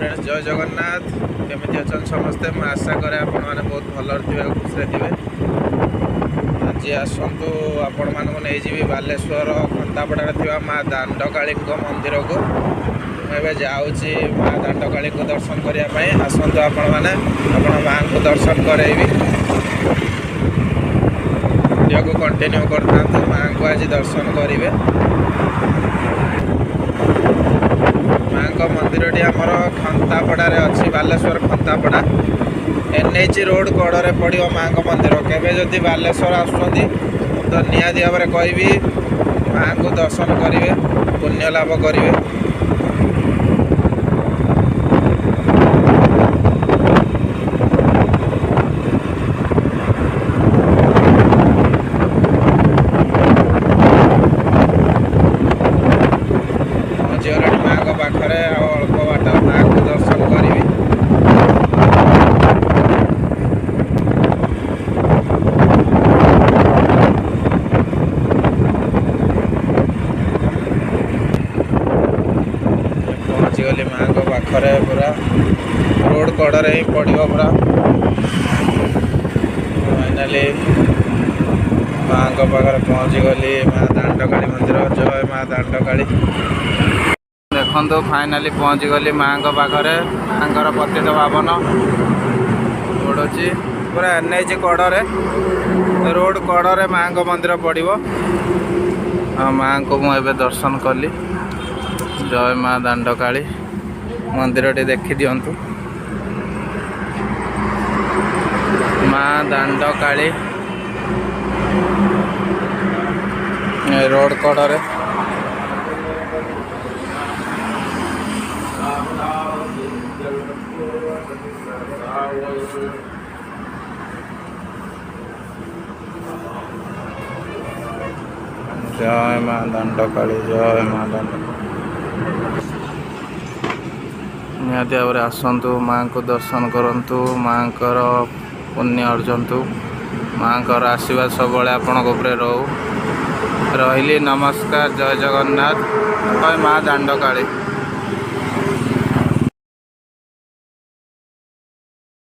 Friends जय जगन्नाथ केमी अच्छा समस्ते मैं आशा करे आपण मैंने बहुत भल थे खुशी थे आज आसतु आपण मानक नहीं बालेश्वर खंतापड़ा थी माँ दांडकाली मंदिर को मुझे जाऊँगी माँ दांडकाली को दर्शन करने आसतु आपण मैंने माँ को दर्शन करेबी वीडियो को कंटिन्यू करता माँ को आज दर्शन करेंगे माँ मंदिर आमर खंतापड़े अच्छी बालेश्वर खंतापड़ा NH रोड कड़े पड़ो माँ मंदिर केवे जदि बालेश्वर आसुँच तो निहाती भाव में कहि माँ को दर्शन करेंगे पुण्य लाभ करेंगे। माँ पाखे अल्प बाट माँ को दर्शन करी पहुँची गली माँ को पाखे पूरा रोड कड़े ही पड़ो पूरा फाइनाली माँ को पाखे पहुँची गली माँ दांडकाली मंदिर जय माँ दांडकाली देखो फाइनाली पहुँची गली माँ पाखे माँ पतित पावन पड़ोची पूरा NH कड़े रोड कड़े माँ मंदिर पड़ो माँ को मुझे दर्शन कली जय माँ दांडकाली मंदिर टी देखी दिंतु माँ दांडकाली रोड कड़े जय माँ दांडकाली जय माँ दांडकाली निहाती भाव में आसतु माँ को दर्शन करंतु माँ पुण्य अर्जंतु माँ आशीर्वाद सब आपण रहू रही। नमस्कार जय जगन्नाथ जय माँ दांडकाली।